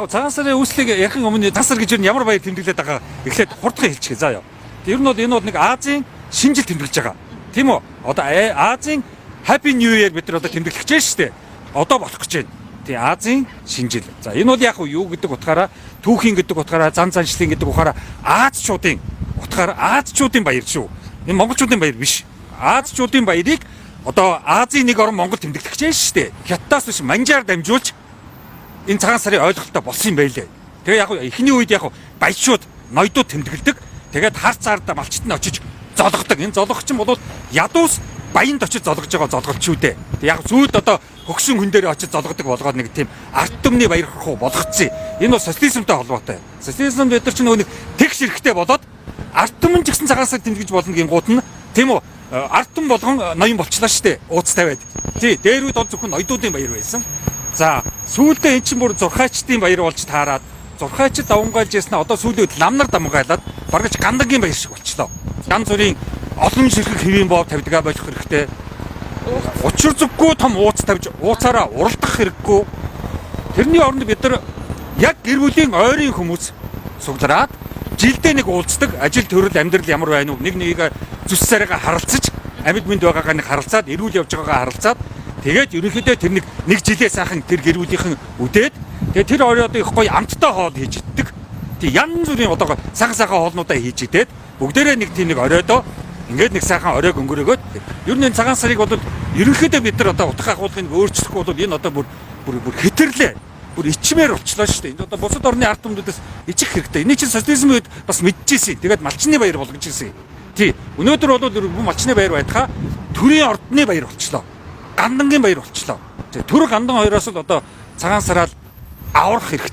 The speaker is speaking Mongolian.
Цагаан сарын үүслийг ярих өмнө цагаан сар гэж ямар баяр тэмдэглээд байгаа эхлээд хурдхан хэлчихье заа ёо. Ер нь бол энэ бол нэг Азийн шинжил тэмдэглэж байгаа. Тийм үү? Одоо Азийн Happy New Year бид нар одоо тэмдэглэж байна шүү дээ. Одоо болох гэж байна. Тийм Азийн шинжил. За энэ бол яг юу гэдэг утгаараа түүхийн гэдэг утгаараа зан заншлын гэдэг утгаараа Азчуудын утгаараа Азчуудын баяр шүү. Энэ монголчуудын баяр биш. Азчуудын баярыг одоо Азийн нэг орн Монгол тэмдэглэж байна шүү дээ. Хятадаас биш манжаар дамжуулж энэ цагаан сарын ойлголттой болсон юм байлээ. Тэгээ яг эхний үед яг баячууд ноёдууд тэмдэглэдэг. Тэгээд хар цаардаа малчтанд очиж золгодог. Энэ золгогч нь бол ядуус баянд очиж золгож байгаа золголч үү дээ. Яг зүйд одоо хөгшин хүн дээр очиж золгодог болгоод нэг тийм арт түмний баяр хурах болгоцсон. Энэ бол социализмтай холбоотой. Социализм бид нар ч нөгөө нэг тэгш хэрэгтэй болоод арт түмэн ч гэсэн цагаан сар тэмдэглэж болно гингууд нь тийм үү? Арт түмэн болгон ноён болчлаа штэ. Ууц тавиад. Тий, дээр үед бол зөвхөн ноёдуудын баяр байсан. За сүүлдээ эн чинь бүр зурхаачдын баяр болж таарад зурхаачд давмгаалж яснаа одоо сүүлийн үед лам нар дамгаалаад баргаж гандангийн баяр шиг болчлоо. Янз бүрийн олон ширхэг хэвийн боо тавьдгаа болох хэрэгтэй. Учир зүггүй том ууц тавьж ууцаараа уралдах хэрэггүй. Тэрний оронд бид нар яг гэр бүлийн ойрын хүмүүс суглараад жилдээ нэг уулздаг, ажил төрөл амьдрал ямар байна уу нэг нэгийг зүссээрээ харалцаж амьд мэнд байгаагаа нэг харалцаад эрүүл явж байгаагаа харалцаад тэгээд ерөнхийдөө тэр нэг жилээ сайхан тэр гэр бүлийнхэн үдээд тэгээд тэр оройд их гоё амттай хоол хийж иддэг. Тэг янз бүрийн одоо сайхан хоолнуудаа хийж идээд бүгдээрээ нэг тийм нэг оройдоо ингээд нэг сайхан оройг өнгөрөөгөөд ер нь энэ цагаан сарыг бол ерөнхийдөө бид нар одоо утга агуулгыг өөрчлөхгүй бол энэ одоо бүр хэтэрлээ. Бүр ичмээр болчлоо шүү дээ. Энэ одоо бусад орны ард түмнүүдээс ичих хэрэгтэй. Энэ чинь социализм үед бас мэдчихсэн. Тэгээд малчны баяр болгож ирсэн. Тий. Өнөөдөр бол малчны баяр байтхаа төрийн ордны баяр болчлоо. Гандангийн баяр болчлоо. Төр гандан хоёроос л одоо цагаан сараар аврах хэрэгтэй.